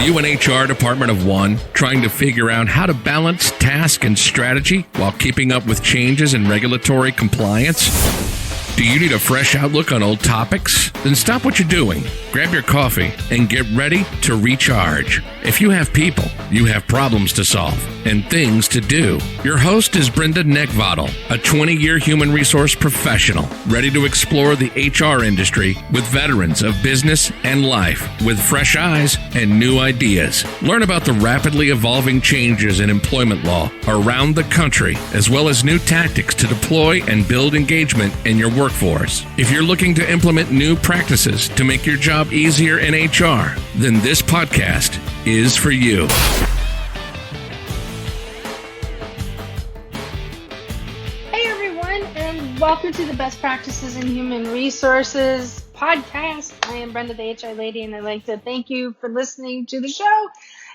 you an HR department of one trying to figure out how to balance task and strategy while keeping up with changes in regulatory compliance? Do you need a fresh outlook on old topics? Then stop what you're doing, grab your coffee, and get ready to recharge. If you have people, you have problems to solve and things to do. Your host is Brenda, a 20-year human resource professional, ready to explore the HR industry with veterans of business and life with fresh eyes and new ideas. Learn about the rapidly evolving changes in employment law around the country, as well as new tactics to deploy and build engagement in your workforce. If you're looking to implement new practices to make your job easier in HR, then this podcast is for you. Hey everyone, and welcome to the Best Practices in Human Resources podcast. I am Brenda, the HR lady, and I'd like to thank you for listening to the show.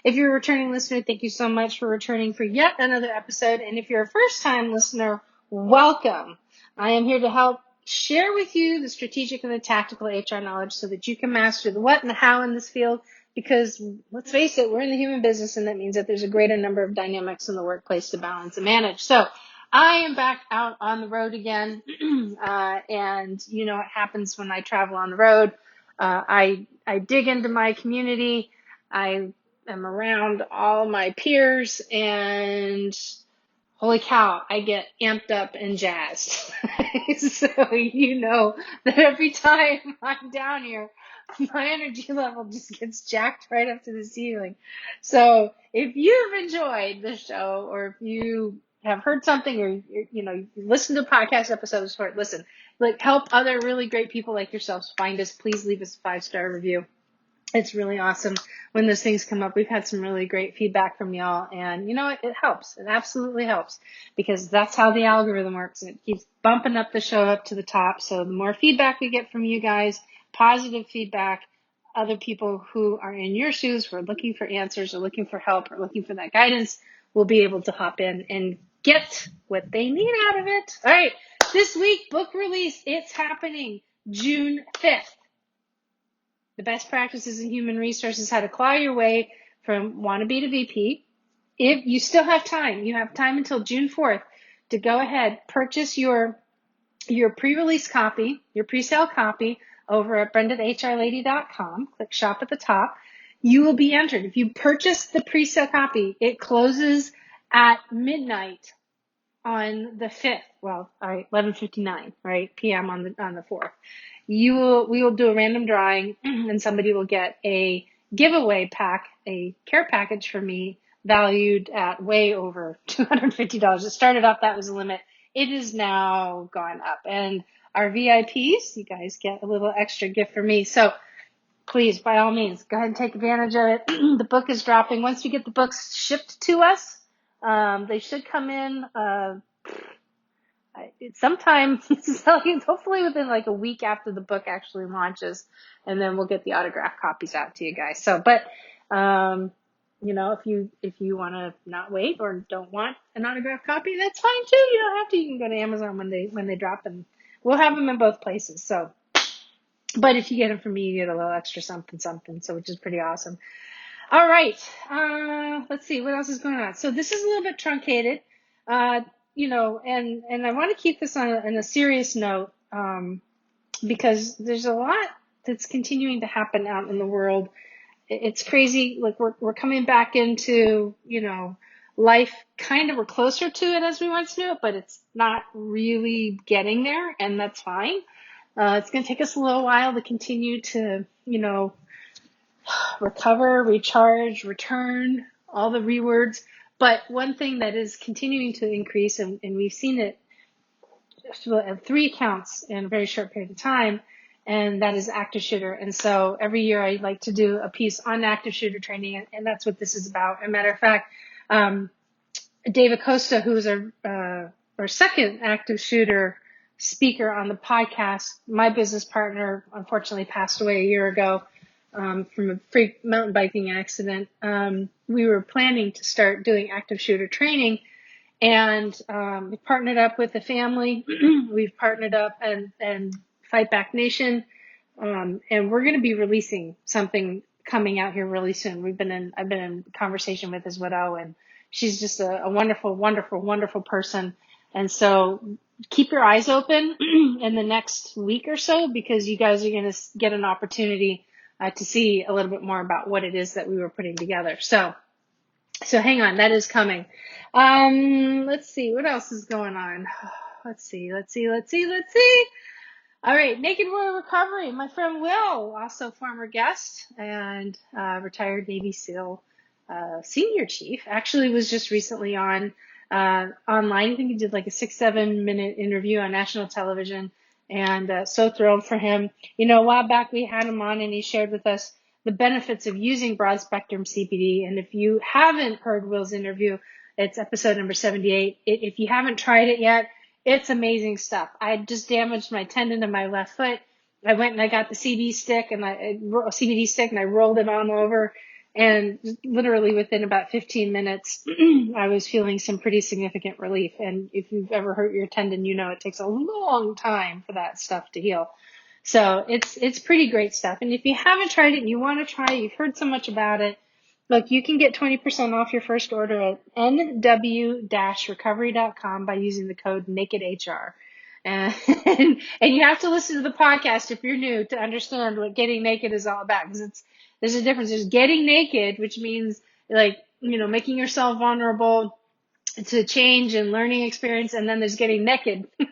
If you're a returning listener, thank you so much for returning for yet another episode. And if you're a first-time listener, welcome. I am here to help share with you the strategic and the tactical HR knowledge so that you can master the what and the how in this field. Because let's face it, we're in the human business, and that means that there's a greater number of dynamics in the workplace to balance and manage. So I am back out on the road again, and you know what happens when I travel on the road. I dig into my community. I am around all my peers, and holy cow, I get amped up and jazzed. So you know that every time I'm down here, my energy level just gets jacked right up to the ceiling. So if you've enjoyed the show, or if you have heard something, or you listen to podcast episodes for it, listen, like, help other really great people like yourselves find us. Please leave us a 5-star review. It's really awesome when those things come up. We've had some really great feedback from y'all, and you know what? It helps. It absolutely helps, because that's how the algorithm works. It keeps bumping up the show up to the top. So the more feedback we get from you guys, positive feedback, other people who are in your shoes, who are looking for answers or looking for help or looking for that guidance, will be able to hop in and get what they need out of it. All right, this week, book release, it's happening June 5th. The Best Practices in Human Resources, How to Claw Your Way from Wannabe to VP. If you still have time, you have time until June 4th to go ahead, purchase your pre-release copy, your pre-sale copy over at brendahrlady.com. Click shop at the top. You will be entered. If you purchase the pre-sale copy, it closes at midnight on the 5th. Well, all right, 11:59, right, p.m. on the 4th. We will do a random drawing, and somebody will get a giveaway pack, a care package for me, valued at way over $250. It started off, that was the limit. It is now gone up. And our VIPs, you guys get a little extra gift for me. So please, by all means, go ahead and take advantage of it. The book is dropping. Once we get the books shipped to us, they should come in sometime, hopefully within like a week after the book actually launches, and then we'll get the autographed copies out to you guys. So, but, if you want to not wait or don't want an autographed copy, that's fine too. You don't have to. You can go to Amazon when they drop them. We'll have them in both places. So, but if you get them from me, you get a little extra something, so which is pretty awesome. All right. Let's see what else is going on. So this is a little bit truncated. And I want to keep this on a serious note, because there's a lot that's continuing to happen out in the world. It's crazy. Like we're coming back into, life kind of, we're closer to it as we once knew it, but it's not really getting there, and that's fine. It's going to take us a little while to continue to, recover, recharge, return, all the rewords. But one thing that is continuing to increase, and we've seen it at 3 counts in a very short period of time, and that is active shooter. And so every year I like to do a piece on active shooter training, and that's what this is about. As a matter of fact, Dave Acosta, who is our second active shooter speaker on the podcast, my business partner, unfortunately passed away a year ago from a freak mountain biking accident. We were planning to start doing active shooter training, and we partnered up with the family. We've partnered up and Fight Back Nation, and we're going to be releasing something coming out here really soon. I've been in conversation with his widow, and she's just a wonderful, wonderful, wonderful person. And so keep your eyes open in the next week or so, because you guys are going to get an opportunity to see a little bit more about what it is that we were putting together. So hang on, that is coming. Let's see, what else is going on? Let's see. All right, Naked Warrior Recovery. My friend Will, also former guest and retired Navy SEAL senior chief, actually was just recently on online. I think he did like a 6-7 minute interview on national television, and so thrilled for him. You know, a while back we had him on and he shared with us the benefits of using broad spectrum CBD. And if you haven't heard Will's interview, it's episode number 78. If you haven't tried it yet, it's amazing stuff. I just damaged my tendon in my left foot. I went and I got the CBD stick and I rolled it on over, and literally within about 15 minutes, I was feeling some pretty significant relief. And if you've ever hurt your tendon, you know it takes a long time for that stuff to heal. So it's pretty great stuff. And if you haven't tried it and you want to try it, you've heard so much about it, look, you can get 20% off your first order at nw-recovery.com by using the code NAKEDHR. And you have to listen to the podcast if you're new to understand what getting naked is all about, because there's a difference. There's getting naked, which means making yourself vulnerable to change and learning experience, and then there's getting naked, which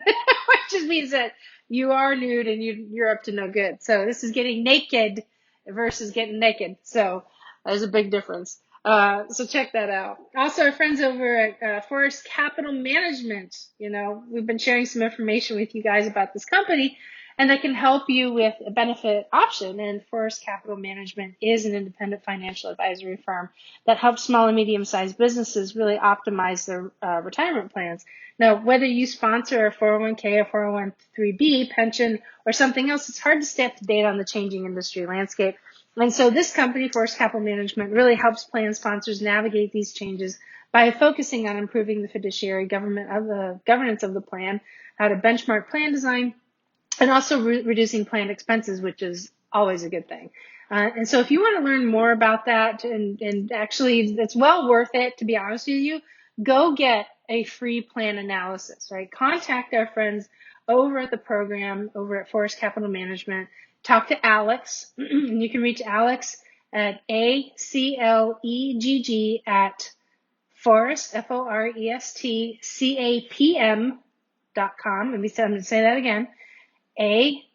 just means that you are nude and you're up to no good. So this is getting naked versus getting naked. So there's a big difference. So check that out. Also, our friends over at Forest Capital Management, we've been sharing some information with you guys about this company, and that can help you with a benefit option. And Forest Capital Management is an independent financial advisory firm that helps small and medium-sized businesses really optimize their retirement plans. Now, whether you sponsor a 401k, a 401(b) pension, or something else, it's hard to stay up to date on the changing industry landscape. And so this company, Forest Capital Management, really helps plan sponsors navigate these changes by focusing on improving the fiduciary governance of the plan, how to benchmark plan design, and also reducing plan expenses, which is always a good thing. And so if you want to learn more about that, and actually it's well worth it, to be honest with you, go get a free plan analysis, right? Contact our friends over at the program, over at Forest Capital Management. Talk to Alex, and you can reach Alex at ACLEGG at Forest, FORESTCAPM.com. Let me say that again. A,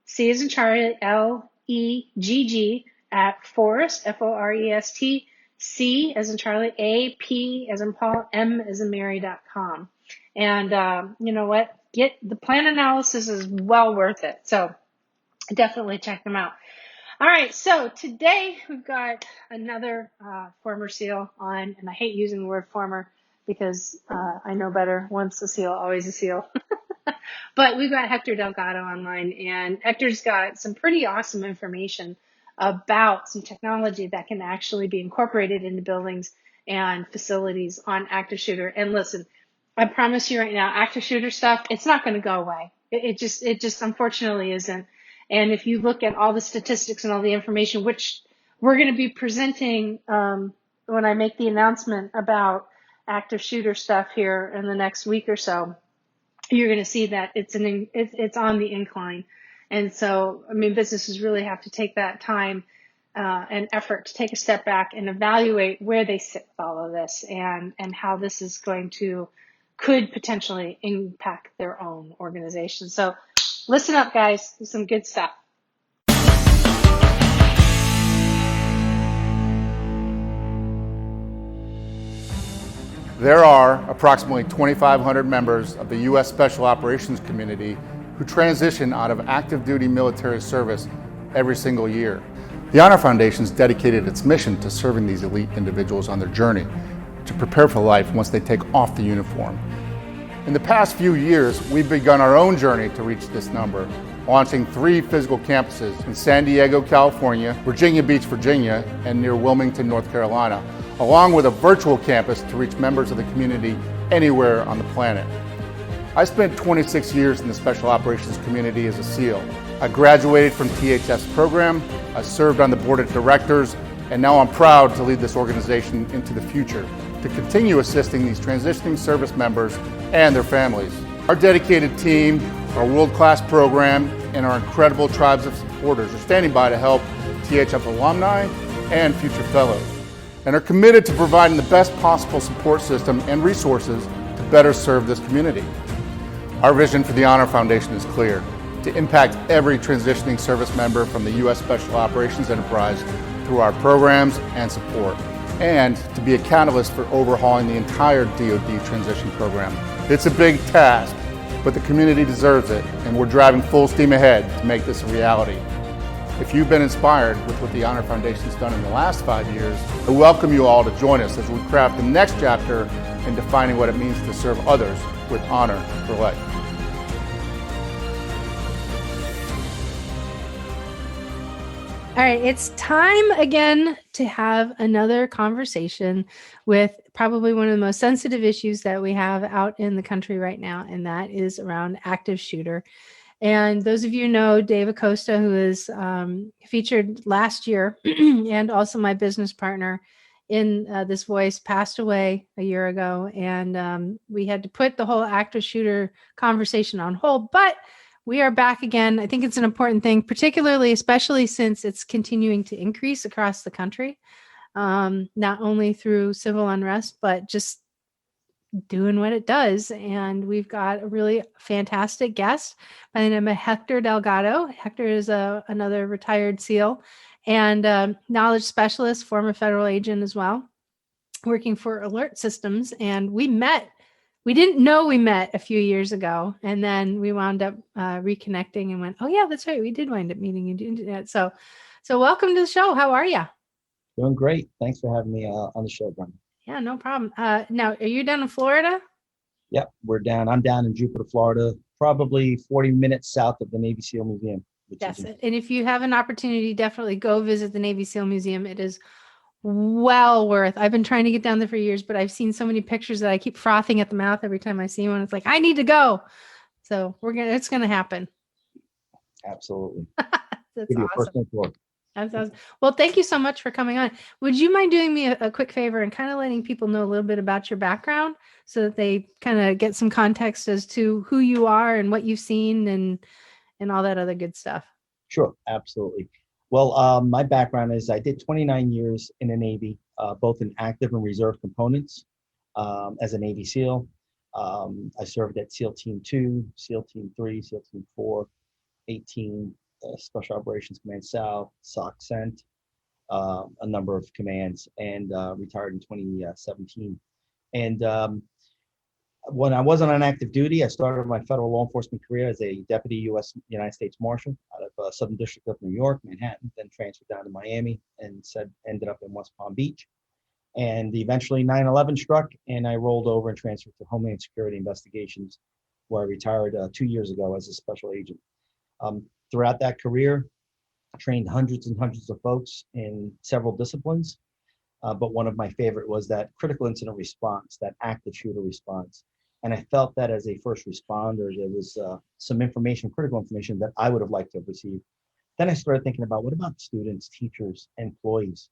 C as in Charlie, LEGG at Forest, FOREST, C as in Charlie, A, P as in Paul, M as in Mary.com. And you know what? Get the plan analysis is well worth it. So definitely check them out. All right, so today we've got another former SEAL on, and I hate using the word former because I know better. Once a SEAL, always a SEAL. But we've got Hector Delgado online, and Hector's got some pretty awesome information about some technology that can actually be incorporated into buildings and facilities on active shooter. And listen, I promise you right now, active shooter stuff, it's not going to go away. It just unfortunately isn't. And if you look at all the statistics and all the information, which we're going to be presenting when I make the announcement about active shooter stuff here in the next week or so, you're going to see that it's on the incline. And so, I mean, businesses really have to take that time and effort to take a step back and evaluate where they sit with all of this and how this is could potentially impact their own organization. So listen up, guys. There's some good stuff. There are approximately 2,500 members of the U.S. Special Operations Community who transition out of active duty military service every single year. The Honor Foundation's dedicated its mission to serving these elite individuals on their journey to prepare for life once they take off the uniform. In the past few years, we've begun our own journey to reach this number, launching 3 physical campuses in San Diego, California, Virginia Beach, Virginia, and near Wilmington, North Carolina, along with a virtual campus to reach members of the community anywhere on the planet. I spent 26 years in the Special Operations community as a SEAL, I graduated from THF's program, I served on the board of directors, and now I'm proud to lead this organization into the future to continue assisting these transitioning service members and their families. Our dedicated team, our world-class program, and our incredible tribes of supporters are standing by to help THF alumni and future fellows, and are committed to providing the best possible support system and resources to better serve this community. Our vision for the Honor Foundation is clear: to impact every transitioning service member from the U.S. Special Operations Enterprise through our programs and support, and to be a catalyst for overhauling the entire DoD transition program. It's a big task, but the community deserves it, and we're driving full steam ahead to make this a reality. If you've been inspired with what the Honor Foundation's done in the last 5 years, I welcome you all to join us as we craft the next chapter in defining what it means to serve others with honor for life. All right, it's time again to have another conversation with probably one of the most sensitive issues that we have out in the country right now, and that is around active shooter. And those of you know Dave Acosta, who is featured last year and also my business partner in This Voice, passed away a year ago. And we had to put the whole active shooter conversation on hold, but we are back again. I think it's an important thing, particularly, especially since it's continuing to increase across the country, not only through civil unrest, but just doing what it does. And we've got a really fantastic guest by the name of Hector Delgado. Hector is another retired SEAL and knowledge specialist, former federal agent as well, working for Alert Systems. And we didn't know we met a few years ago, and then we wound up reconnecting and went, oh yeah, that's right. We did wind up meeting you. So welcome to the show. How are you? Doing great. Thanks for having me on the show, Brenda. Yeah, no problem. Now, are you down in Florida? Yep, I'm down in Jupiter, Florida, probably 40 minutes south of the Navy SEAL Museum. Yes, and if you have an opportunity, definitely go visit the Navy SEAL Museum. It is well worth. I've been trying to get down there for years, but I've seen so many pictures that I keep frothing at the mouth every time I see one. It's like, I need to go. So it's gonna happen. Absolutely. That's Give you a awesome. personal tour. That's awesome. Well, thank you so much for coming on. Would you mind doing me a quick favor and kind of letting people know a little bit about your background so that they kind of get some context as to who you are and what you've seen and all that other good stuff? Sure, absolutely. Well, my background is I did 29 years in the Navy, both in active and reserve components as a Navy SEAL. I served at SEAL Team 2, SEAL Team 3, SEAL Team 4, 18, Special Operations Command South, SOC Cent, a number of commands, and retired in 2017. And when I wasn't on active duty, I started my federal law enforcement career as a deputy United States Marshal out of Southern District of New York, Manhattan, then transferred down to Miami and ended up in West Palm Beach. And eventually 9/11 struck, and I rolled over and transferred to Homeland Security Investigations, where I retired 2 years ago as a special agent. Throughout that career, I trained hundreds and hundreds of folks in several disciplines, but one of my favorite was that critical incident response, that active shooter response. And I felt that as a first responder, there was some information, critical information that I would have liked to have received. Then I started thinking about, what about students, teachers, employees?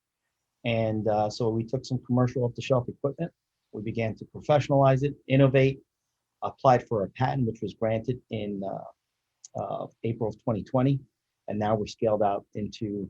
And so we took some commercial off-the-shelf equipment. We began to professionalize it, innovate, applied for a patent, which was granted in April of 2020. And now we're scaled out into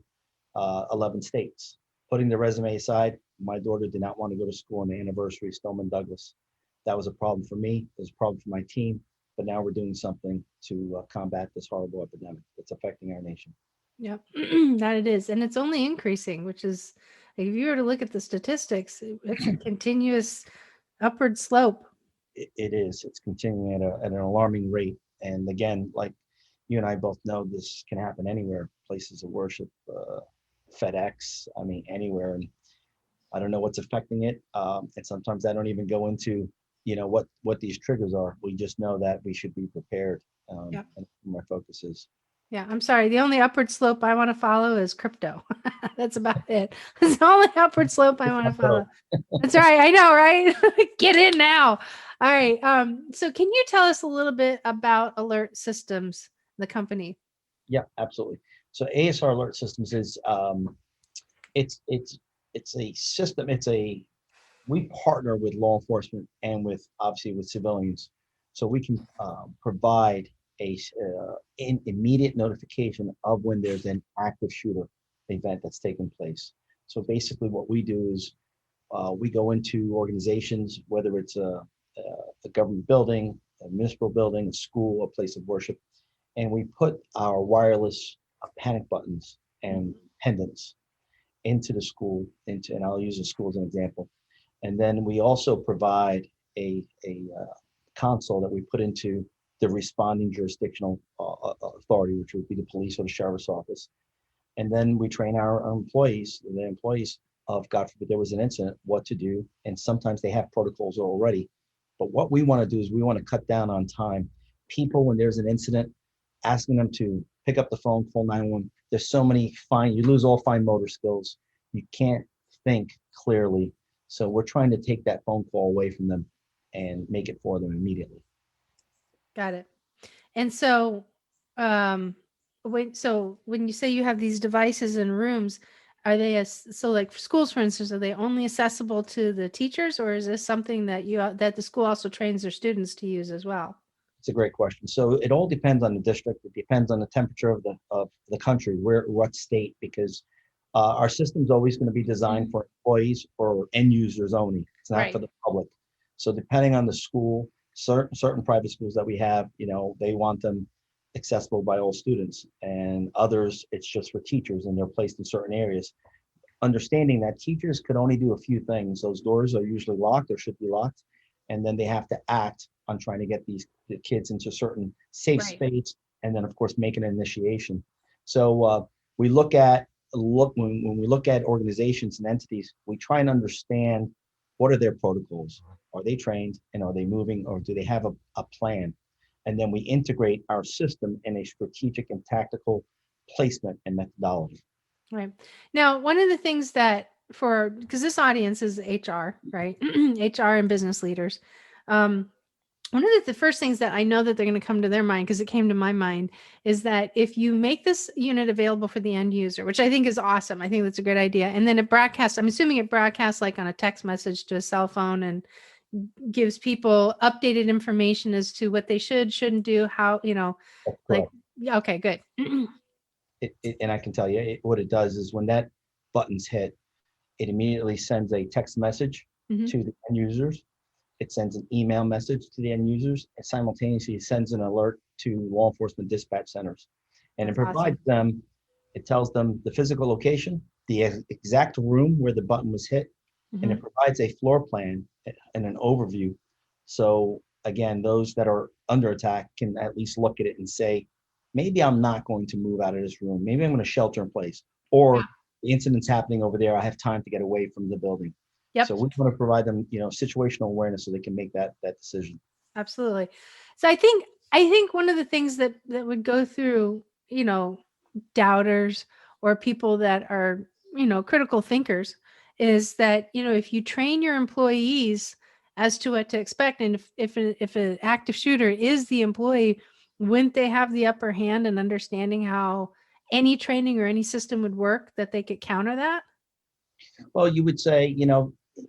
11 states. Putting the resume aside, my daughter did not want to go to school on the anniversary of Stoneman Douglas. That was a problem for me. It was a problem for my team. But now we're doing something to combat this horrible epidemic that's affecting our nation. Yeah, that it is. And it's only increasing, which is, if you were to look at the statistics, it's a continuous upward slope. It is. It's continuing at an alarming rate. And again, like you and I both know, this can happen anywhere, places of worship, FedEx, I mean, anywhere. And I don't know what's affecting it. And sometimes I don't even go into, what these triggers are. We just know that we should be prepared. And my focus is. Yeah, I'm sorry. The only upward slope I want to follow is crypto. That's about it. It's the only upward slope I want to follow. That's right. I know, right? Get in now. All right. So can you tell us a little bit about Alert Systems, the company? Yeah, absolutely. So ASR Alert Systems is it's a system. We partner with law enforcement and with obviously with civilians, so we can provide immediate notification of when there's an active shooter event that's taking place. So basically, what we do is we go into organizations, whether it's a government building, a municipal building, a school, a place of worship, and we put our wireless panic buttons and pendants into the school, and I'll use the school as an example. And then we also provide a console that we put into the responding jurisdictional authority, which would be the police or the sheriff's office. And then we train our employees, the employees of, God forbid there was an incident, what to do. And sometimes they have protocols already. But what we want to do is we want to cut down on time. People, when there's an incident, asking them to pick up the phone, call 911. There's so many you lose all fine motor skills. You can't think clearly. So we're trying to take that phone call away from them and make it for them immediately. Got it. And so, when you say you have these devices in rooms, are they so like for schools, for instance, are they only accessible to the teachers, or is this something that that the school also trains their students to use as well? It's a great question. So it all depends on the district. It depends on the temperature of the country, what state, because our system's always going to be designed for employees or end users only. It's not for the public. So depending on the school, certain private schools that we have, they want them accessible by all students, and others it's just for teachers and they're placed in certain areas. Understanding that teachers could only do a few things. Those doors are usually locked or should be locked, and then they have to act on trying to get the kids into certain safe space, and then of course make an initiation. So we when we look at organizations and entities, we try and understand what are their protocols. Are they trained, and are they moving, or do they have a plan? And then we integrate our system in a strategic and tactical placement and methodology. Right. Now, one of the things that because this audience is HR, right? HR and business leaders. One of the first things that I know that they're going to come to their mind, because it came to my mind, is that if you make this unit available for the end user, which I think is awesome, I think that's a good idea. And then it broadcasts, I'm assuming it broadcasts like on a text message to a cell phone and gives people updated information as to what they shouldn't do, how, like, yeah, okay, good. And I can tell you what it does is when that button's hit, it immediately sends a text message to the end users. It sends an email message to the end users, and simultaneously it sends an alert to law enforcement dispatch centers. And it provides them, it tells them the physical location, the exact room where the button was hit, and it provides a floor plan and an overview. So again, those that are under attack can at least look at it and say, maybe I'm not going to move out of this room. Maybe I'm going to shelter in place, or the incident's happening over there. I have time to get away from the building. Yep. So we want to provide them, situational awareness so they can make that decision. Absolutely. So I think one of the things that would go through, doubters or people that are, critical thinkers is that, if you train your employees as to what to expect, and if an active shooter is the employee, wouldn't they have the upper hand in understanding how any training or any system would work that they could counter that? Well, you would say,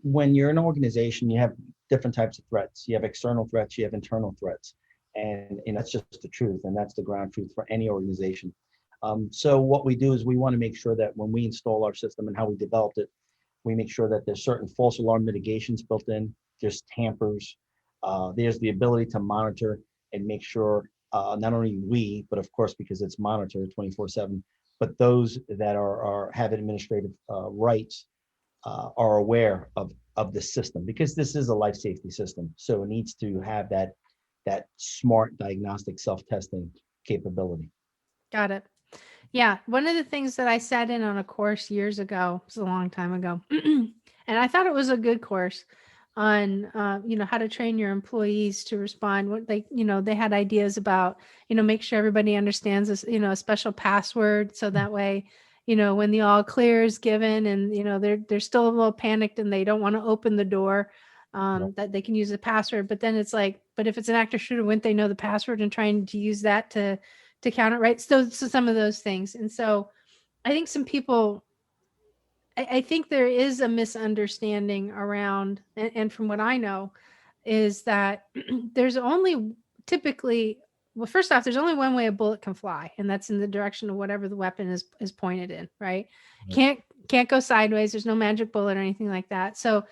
when you're an organization, you have different types of threats. You have external threats, you have internal threats. And that's just the truth. And that's the ground truth for any organization. So what we do is we want to make sure that when we install our system and how we developed it, we make sure that there's certain false alarm mitigations built in. There's tampers. There's the ability to monitor and make sure not only we, but of course, because it's monitored 24/7, but those that have administrative rights are aware of the system, because this is a life safety system. So it needs to have that smart diagnostic self-testing capability. Got it. Yeah. One of the things that I sat in on a course years ago, it was a long time ago, and I thought it was a good course on, how to train your employees to respond. What they had ideas about, make sure everybody understands this, a special password. So that way, when the all clear is given and, they're still a little panicked and they don't want to open the door, that they can use the password. But then it's like, but if it's an active shooter, wouldn't they know the password and trying to use that to to counter, right? So some of those things. And so I think some people, I think there is a misunderstanding around, and from what I know, is that there's only typically, well, first off, there's only one way a bullet can fly, and that's in the direction of whatever the weapon is pointed in, right? Can't go sideways. There's no magic bullet or anything like that. So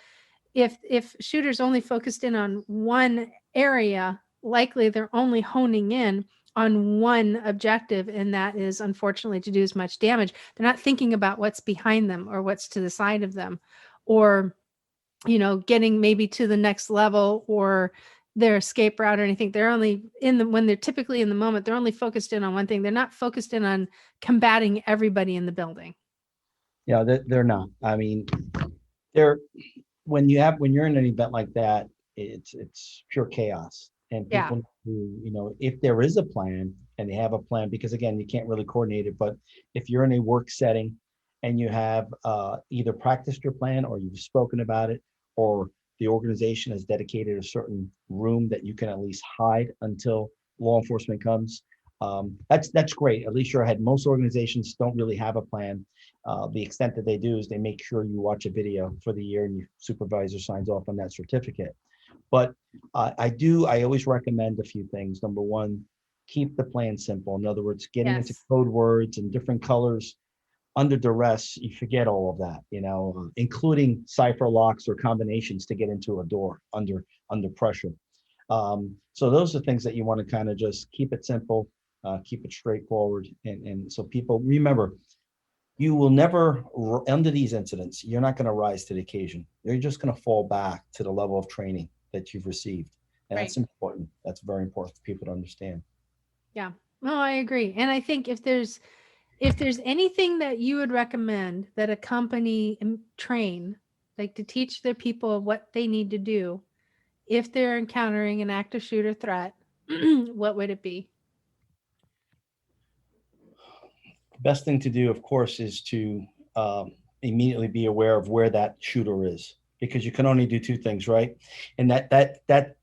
if shooters only focused in on one area, likely they're only honing in on one objective, and that is unfortunately to do as much damage. They're not thinking about what's behind them or what's to the side of them, or getting maybe to the next level or their escape route or anything. They're only when they're typically in the moment, they're only focused in on one thing. They're not focused in on combating everybody in the building. Yeah, they're not. I mean, they're when you're in an event like that, it's pure chaos. And Yeah. people who, if there is a plan and they have a plan, because again, you can't really coordinate it, but if you're in a work setting and you have either practiced your plan or you've spoken about it, or the organization has dedicated a certain room that you can at least hide until law enforcement comes, that's great. At least you're ahead. Most organizations don't really have a plan. The extent that they do is they make sure you watch a video for the year and your supervisor signs off on that certificate. But I always recommend a few things. Number one, keep the plan simple. In other words, getting into code words and different colors under duress, you forget all of that, including cipher locks or combinations to get into a door under pressure. So those are things that you want to kind of just keep it simple, keep it straightforward. And so people remember, you will never, under these incidents, you're not going to rise to the occasion. You're just going to fall back to the level of training that you've received. And that's important. That's very important for people to understand. Yeah, no, I agree. And I think if there's anything that you would recommend that a company train, like to teach their people what they need to do if they're encountering an active shooter threat, what would it be? Best thing to do, of course, is to immediately be aware of where that shooter is, because you can only do two things, right? And that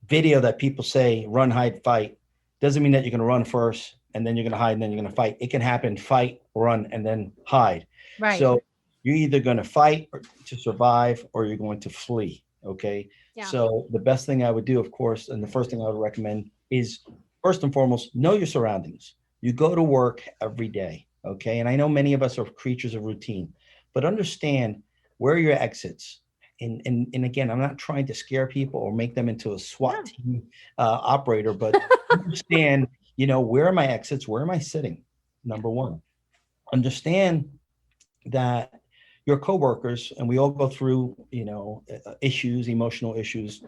video that people say run, hide, fight doesn't mean that you're going to run first and then you're going to hide and then you're going to fight. It can happen, fight, run, and then hide. Right. So you're either going to fight to survive or you're going to flee. Okay. Yeah. So the best thing I would do, of course, and the first thing I would recommend is, first and foremost, know your surroundings. You go to work every day. Okay. And I know many of us are creatures of routine, but understand where are your exits. And again, I'm not trying to scare people or make them into a SWAT team operator, but understand, where are my exits? Where am I sitting? Number one, understand that your coworkers, and we all go through, issues, emotional issues,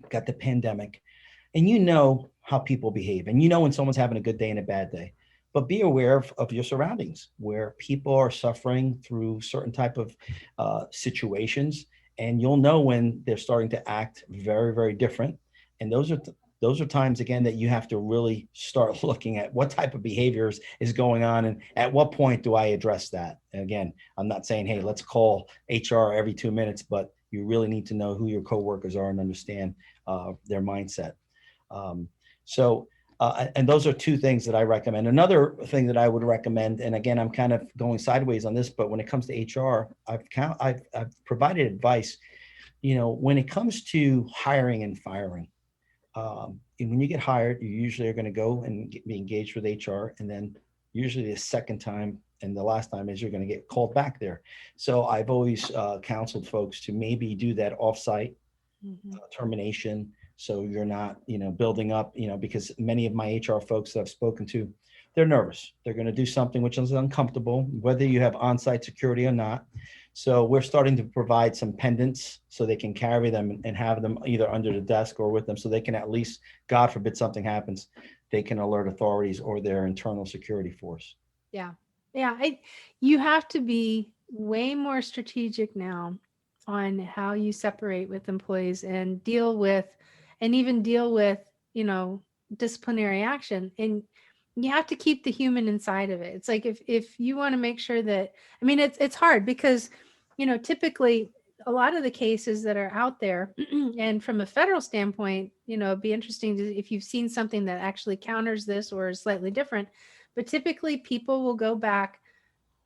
got the pandemic, and how people behave, and when someone's having a good day and a bad day. But be aware of your surroundings, where people are suffering through certain type of situations, and you'll know when they're starting to act very, very different. And those are times, again, that you have to really start looking at what type of behaviors is going on, and at what point do I address that? And again, I'm not saying, hey, let's call HR every 2 minutes, but you really need to know who your coworkers are and understand their mindset. And those are two things that I recommend. Another thing that I would recommend, and again, I'm kind of going sideways on this, but when it comes to HR, I've provided advice, when it comes to hiring and firing. And when you get hired, you usually are going to go and be engaged with HR. And then usually the second time and the last time is you're going to get called back there. So I've always counseled folks to maybe do that offsite termination. So you're not, building up, because many of my HR folks that I've spoken to, they're nervous. They're going to do something which is uncomfortable, whether you have on-site security or not. So we're starting to provide some pendants so they can carry them and have them either under the desk or with them, so they can at least, God forbid something happens, they can alert authorities or their internal security force. Yeah. Yeah. You have to be way more strategic now on how you separate with employees and even deal with, disciplinary action. And you have to keep the human inside of it. It's like, if you want to make sure that, it's hard because, typically a lot of the cases that are out there, and from a federal standpoint, it'd be interesting if you've seen something that actually counters this or is slightly different. But typically people will go back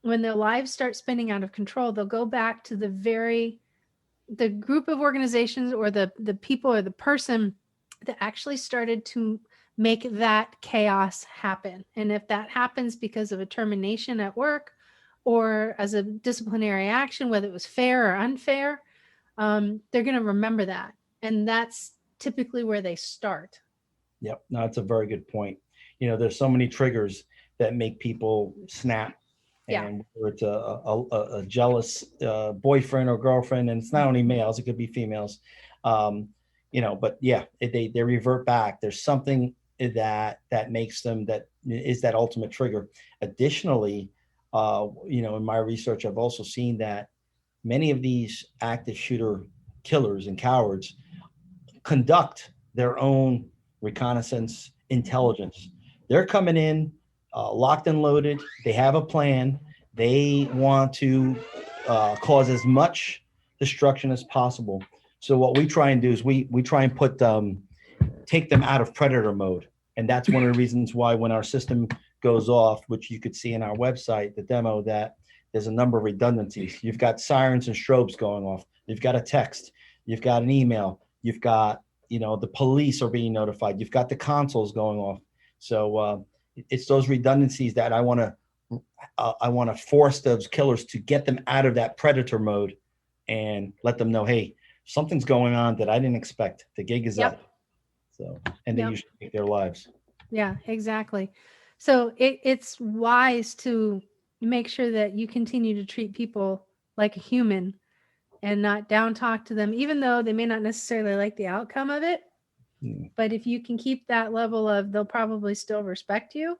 when their lives start spinning out of control. They'll go back to the group of organizations or the people or the person that actually started to make that chaos happen. And if that happens because of a termination at work or as a disciplinary action, whether it was fair or unfair, they're going to remember that. And that's typically where they start. Yep. No, that's a very good point. There's so many triggers that make people snap. Yeah. And whether it's a jealous boyfriend or girlfriend, and it's not only males, it could be females, but yeah, they revert back. There's something that makes them, that is that ultimate trigger. Additionally, in my research, I've also seen that many of these active shooter killers and cowards conduct their own reconnaissance intelligence. They're coming in locked and loaded. They have a plan. They want to cause as much destruction as possible. So what we try and do is we try and take them out of predator mode. And that's one of the reasons why when our system goes off, which you could see in our website, the demo, that there's a number of redundancies. You've got sirens and strobes going off. You've got a text. You've got an email. You've got, the police are being notified. You've got the consoles going off. So it's those redundancies that I want to force those killers to get them out of that predator mode and let them know, hey, something's going on that I didn't expect. The gig is up. So, and they usually take their lives. Yeah, exactly. So it's wise to make sure that you continue to treat people like a human and not down talk to them, even though they may not necessarily like the outcome of it. But if you can keep that level of, they'll probably still respect you.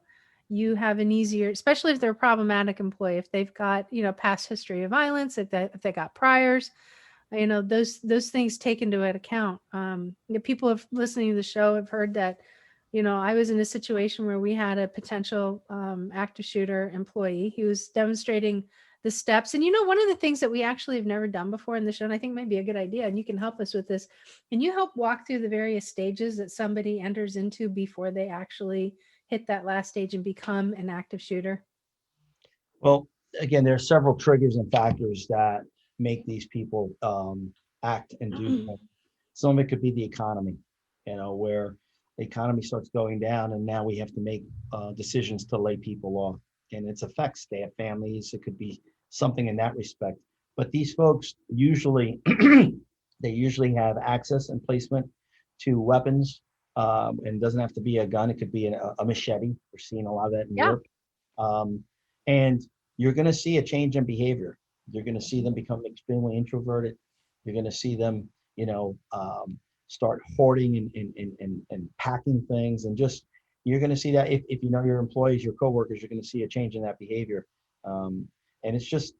You have an easier, especially if they're a problematic employee, if they've got, past history of violence, if they got priors, those things take into account. People have listening to the show have heard that, I was in a situation where we had a potential active shooter employee who was demonstrating the steps. And, one of the things that we actually have never done before in the show, and I think might be a good idea, and you can help us with this, can you help walk through the various stages that somebody enters into before they actually hit that last stage and become an active shooter? Well, again, there are several triggers and factors that make these people act and do things. Some of it could be the economy, where the economy starts going down and now we have to make decisions to lay people off. And it affects their families. It could be something in that respect. But these folks usually, they usually have access and placement to weapons. And it doesn't have to be a gun. It could be a machete. We're seeing a lot of that in Europe. And you're going to see a change in behavior. You're going to see them become extremely introverted. You're going to see them, start hoarding and packing things, and just, you're going to see that if you know your employees, your coworkers, you're going to see a change in that behavior. And it's just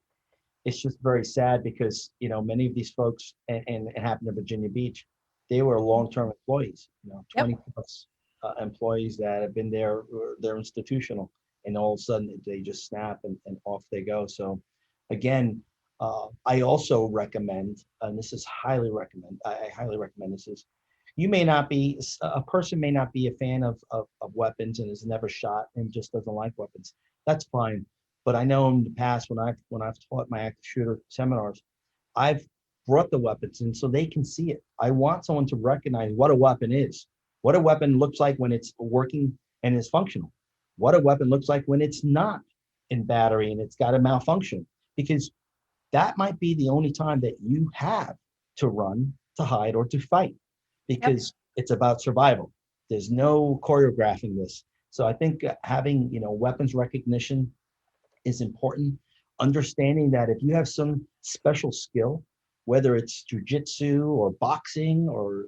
very sad because, many of these folks, and it happened in Virginia Beach, they were long-term employees, 20 plus employees that have been there, they're institutional, and all of a sudden they just snap and off they go. So again, I also recommend, and this is highly recommend, I highly recommend this, is a person may not be a fan of weapons and has never shot and just doesn't like weapons. That's fine. But I know in the past when I've taught my active shooter seminars, I've brought the weapons in so they can see it. I want someone to recognize what a weapon is, what a weapon looks like when it's working and is functional, what a weapon looks like when it's not in battery and it's got a malfunction, because that might be the only time that you have to run, to hide, or to fight, because it's about survival. There's no choreographing this. So I think having, weapons recognition is important. Understanding that if you have some special skill, whether it's jujitsu or boxing or,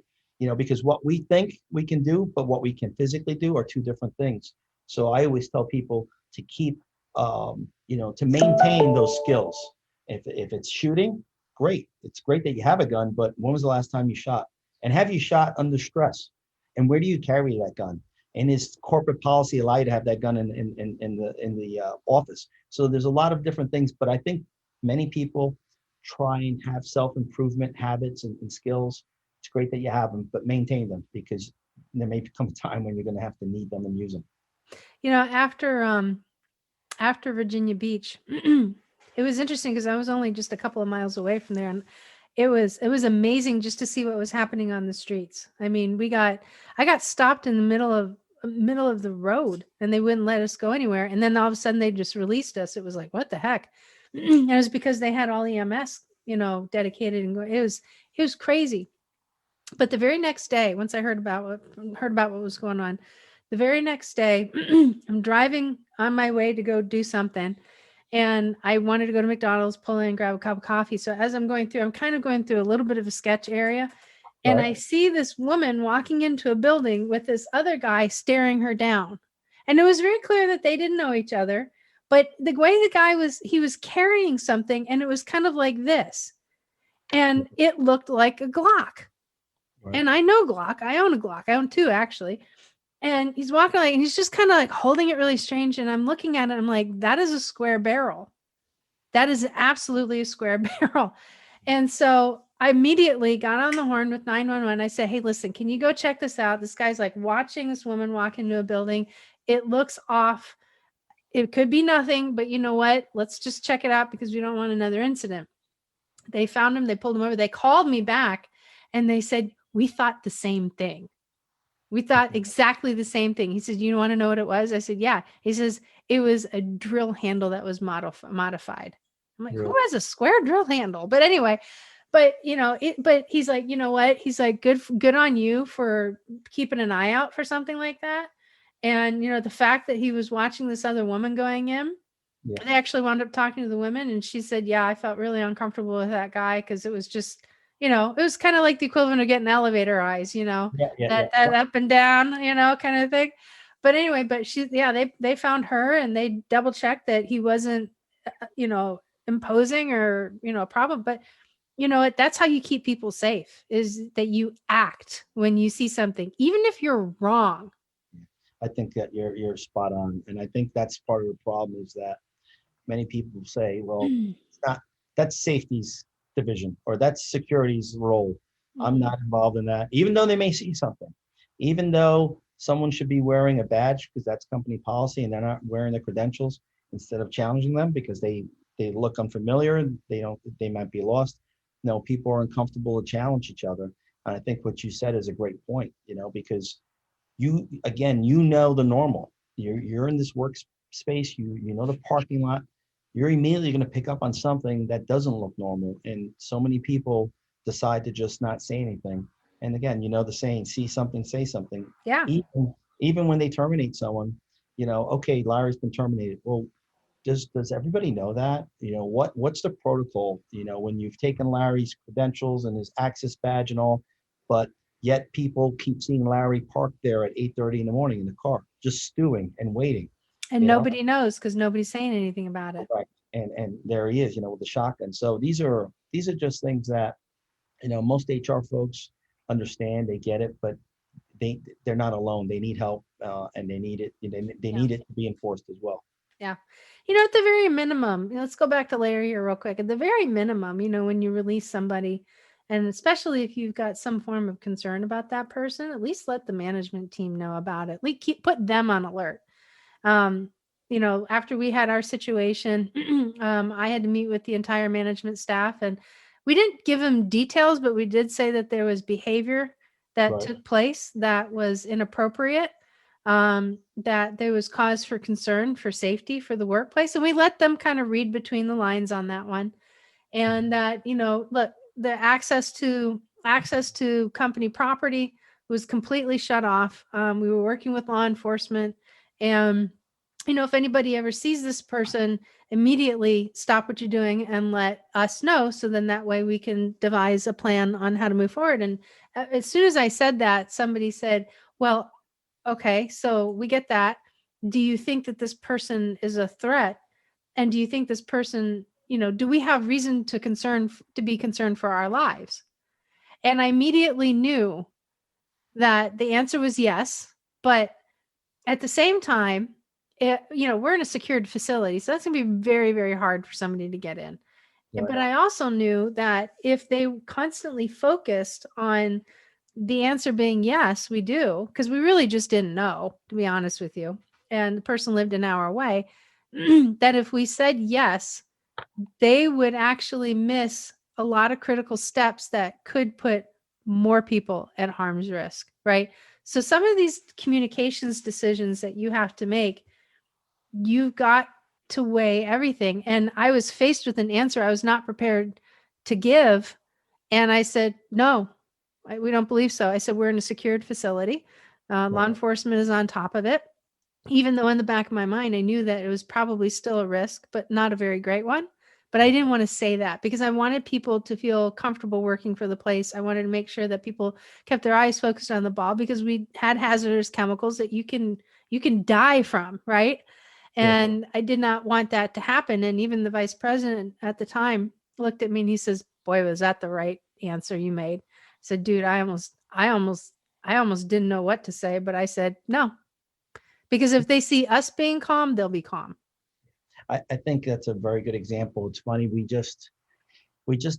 because what we think we can do, but what we can physically do are two different things. So I always tell people to keep, to maintain those skills. If it's shooting, great. It's great that you have a gun, but when was the last time you shot? And have you shot under stress? And where do you carry that gun? And is corporate policy allow you to have that gun in the office? So there's a lot of different things, but I think many people try and have self-improvement habits and skills. It's great that you have them, but maintain them, because there may come a time when you're going to have to need them and use them. After Virginia Beach, it was interesting because I was only just a couple of miles away from there, and it was amazing just to see what was happening on the streets. I mean, I got stopped in the middle of the road, and they wouldn't let us go anywhere. And then all of a sudden they just released us. It was like, what the heck? And it was because they had all EMS, dedicated, and it was crazy. But the very next day, once I heard about what was going on, the very next day, I'm driving on my way to go do something, and I wanted to go to McDonald's, pull in, grab a cup of coffee. So as I'm going through, I'm kind of going through a little bit of a sketch area, and I see this woman walking into a building with this other guy staring her down. And it was very clear that they didn't know each other, but the way the guy he was carrying something, and it was kind of like this, and it looked like a Glock. And I know Glock. I own a Glock. I own two, actually. And he's walking and he's just kind of like holding it really strange. And I'm looking at it. I'm like, that is a square barrel. That is absolutely a square barrel. And so I immediately got on the horn with 911. I said, hey, listen, can you go check this out? This guy's like watching this woman walk into a building. It looks off. It could be nothing, but you know what? Let's just check it out because we don't want another incident. They found him. They pulled him over. They called me back and they said, we thought the same thing. We thought exactly the same thing. He said, you want to know what it was? I said, yeah. He says, it was a drill handle that was modified. I'm like, who has a square drill handle? But anyway, but he's like, you know what? He's like, good on you for keeping an eye out for something like that. And, the fact that he was watching this other woman going in, they actually wound up talking to the woman, and she said, yeah, I felt really uncomfortable with that guy because it was just, it was kind of like the equivalent of getting elevator eyes, that up and down, kind of thing. But anyway, they found her and they double checked that he wasn't, imposing or, a problem. But that's how you keep people safe, is that you act when you see something, even if you're wrong. I think that you're spot on. And I think that's part of the problem, is that many people say, well, it's not, that's safety's division, or that's security's role. I'm not involved in that, even though they may see something, even though someone should be wearing a badge because that's company policy, and they're not wearing the credentials, instead of challenging them because they look unfamiliar, they might be lost. No, people are uncomfortable to challenge each other. And I think what you said is a great point, because you know the normal. You're in this workspace, you know the parking lot. You're immediately going to pick up on something that doesn't look normal. And so many people decide to just not say anything. And again, the saying, see something, say something. Yeah. Even when they terminate someone, okay, Larry's been terminated. Well, does everybody know that? What's the protocol, when you've taken Larry's credentials and his access badge and all, but yet people keep seeing Larry parked there at 8:30 in the morning in the car, just stewing and waiting. And nobody knows because nobody's saying anything about it. Right. And there he is, with the shotgun. So these are just things that, most HR folks understand, they get it, but they're not alone. They need help, and they need it. They need it to be enforced as well. Yeah. At the very minimum, let's go back to Larry here real quick. At the very minimum, when you release somebody, and especially if you've got some form of concern about that person, at least let the management team know about it. Put them on alert. After we had our situation, I had to meet with the entire management staff, and we didn't give them details, but we did say that there was behavior that took place that was inappropriate, that there was cause for concern for safety for the workplace. And we let them kind of read between the lines on that one. And that, look, the access to company property was completely shut off. We were working with law enforcement, and if anybody ever sees this person, immediately stop what you're doing and let us know. So then that way we can devise a plan on how to move forward. And as soon as I said that, somebody said, well, okay, so we get that. Do you think that this person is a threat? And do you think this person, do we have reason to be concerned for our lives? And I immediately knew that the answer was yes. But at the same time, we're in a secured facility, so that's going to be very, very hard for somebody to get in. Right. But I also knew that if they constantly focused on the answer being yes, we do, because we really just didn't know, to be honest with you. And the person lived an hour away, that if we said yes, they would actually miss a lot of critical steps that could put more people at harm's risk, right? So some of these communications decisions that you have to make, you've got to weigh everything. And I was faced with an answer I was not prepared to give. And I said, no, we don't believe so. I said, we're in a secured facility. Law enforcement is on top of it. Even though in the back of my mind, I knew that it was probably still a risk, but not a very great one. But I didn't want to say that because I wanted people to feel comfortable working for the place. I wanted to make sure that people kept their eyes focused on the ball because we had hazardous chemicals that you can die from, right? And I did not want that to happen. And even the vice president at the time looked at me and he says, "Boy, was that the right answer you made?" I said, "Dude, I almost didn't know what to say, but I said no, because if they see us being calm, they'll be calm." I think that's a very good example. It's funny. We just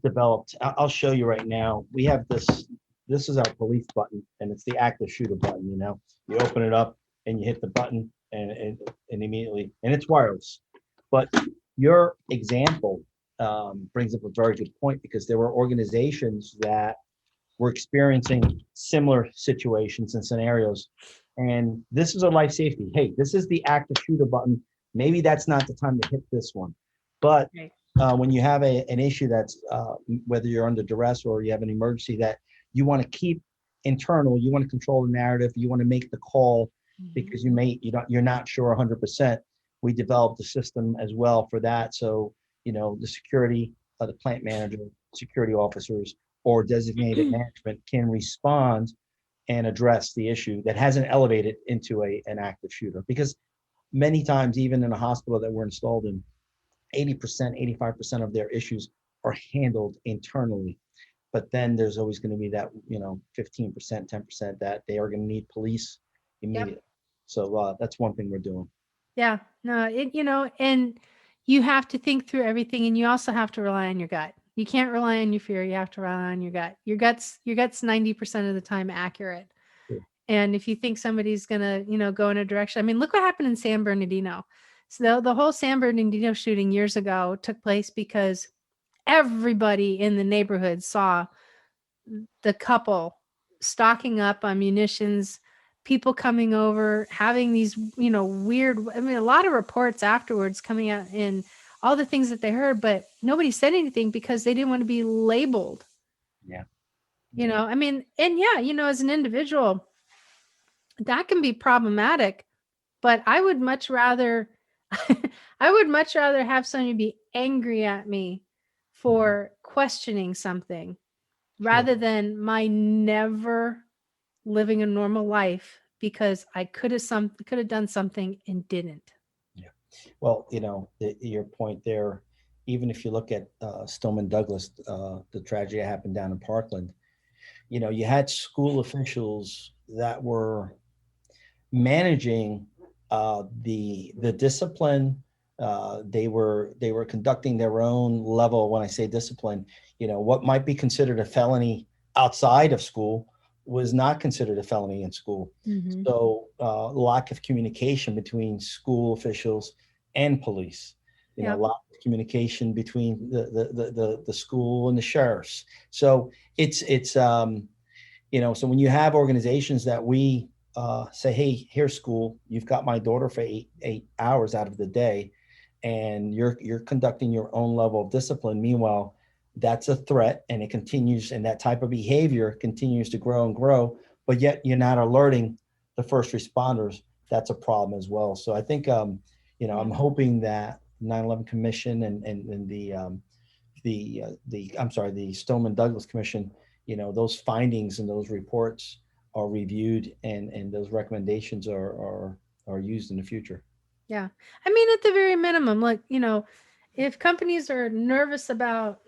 developed, I'll show you right now. We have this is our police button and it's the active shooter button, you open it up and you hit the button and immediately, and it's wireless. But your example brings up a very good point because there were organizations that were experiencing similar situations and scenarios. And this is a life safety. Hey, this is the active shooter button. Maybe that's not the time to hit this one. But Right. when you have an issue that's whether you're under duress or you have an emergency that you want to keep internal, you want to control the narrative, you want to make the call because you're not sure 100%. We developed a system as well for that. So the security, the plant manager, security officers, or designated management can respond and address the issue that hasn't elevated into an active shooter. Because many times, even in a hospital that we're installed in, 80%, 85% of their issues are handled internally. But then there's always going to be that, 15%, 10% that they are going to need police immediately. Yep. So that's one thing we're doing. Yeah. No, and you have to think through everything, and you also have to rely on your gut. You can't rely on your fear. You have to rely on your gut. Your gut's 90% of the time accurate. Sure. And if you think somebody's gonna, go in a direction, I mean, look what happened in San Bernardino. So the whole San Bernardino shooting years ago took place because everybody in the neighborhood saw the couple stocking up on munitions, people coming over, having these, weird, I mean, a lot of reports afterwards coming out in all the things that they heard, but nobody said anything because they didn't want to be labeled. Yeah. I mean, and yeah, as an individual, that can be problematic, but I would much rather have somebody be angry at me for questioning something rather than my never living a normal life because I could have done something and didn't. Yeah. Well, your point there, even if you look at Stoneman Douglas, the tragedy that happened down in Parkland, you had school officials that were managing the discipline. They were conducting their own level. When I say discipline, what might be considered a felony outside of school was not considered a felony in school. Mm-hmm. So lack of communication between school officials and police. Lack of communication between the school and the sheriffs. So it's so when you have organizations that we say, hey, here's school, you've got my daughter for eight hours out of the day, and you're conducting your own level of discipline. Meanwhile, that's a threat, and it continues, and that type of behavior continues to grow and grow, but yet you're not alerting the first responders. That's a problem as well. So I think, I'm hoping that 9/11 Commission and the Stoneman Douglas Commission, those findings and those reports are reviewed and those recommendations are used in the future. Yeah. I mean, at the very minimum, like, if companies are nervous about,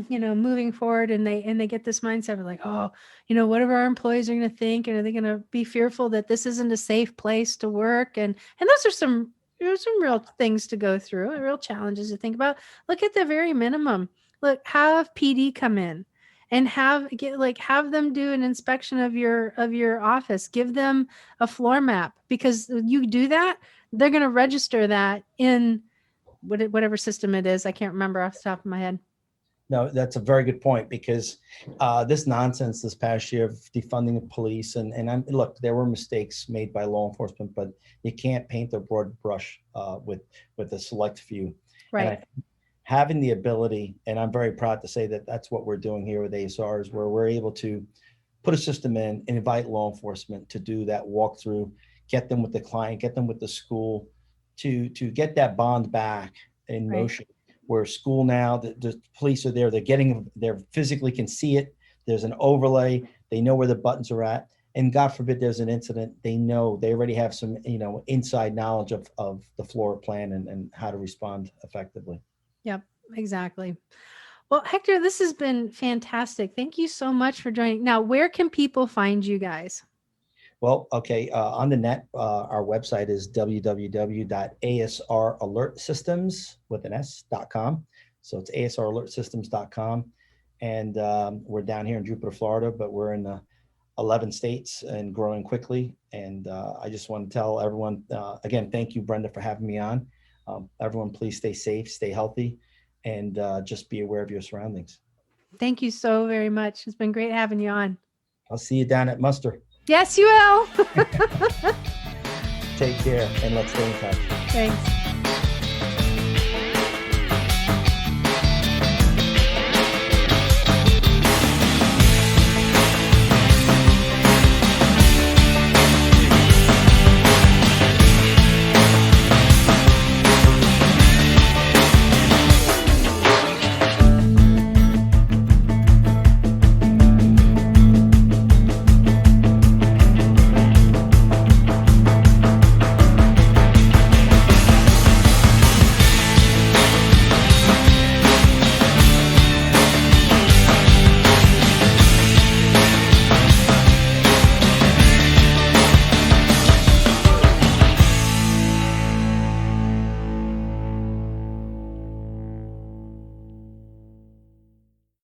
moving forward and they get this mindset of like, oh, what are our employees are going to think? And are they going to be fearful that this isn't a safe place to work? And those are some real things to go through, real challenges to think about. Look at the very minimum. look, have PD come in and have them do an inspection of your office. Give them a floor map, because you do that, they're going to register that in whatever system it is. I can't remember off the top of my head. No, that's a very good point, because this nonsense this past year of defunding the police, and look, there were mistakes made by law enforcement, but you can't paint the broad brush with a select few. Right. And having the ability, and I'm very proud to say that that's what we're doing here with ASRs, where we're able to put a system in and invite law enforcement to do that walkthrough, get them with the client, get them with the school, to get that bond back in motion. Where school now, the police are there, they're physically can see it. There's an overlay. They know where the buttons are at. And God forbid there's an incident, they already have some, inside knowledge of the floor plan and how to respond effectively. Yep, exactly. Well, Hector, this has been fantastic. Thank you so much for joining. Now, where can people find you guys? Well, okay, on the net, our website is www.asralertsystems.com. So it's asralertsystems.com. And we're down here in Jupiter, Florida, but we're in 11 states and growing quickly. And I just want to tell everyone, again, thank you, Brenda, for having me on. Everyone, please stay safe, stay healthy, and just be aware of your surroundings. Thank you so very much. It's been great having you on. I'll see you down at Muster. Yes, you will. Take care, and let's stay in touch. Thanks.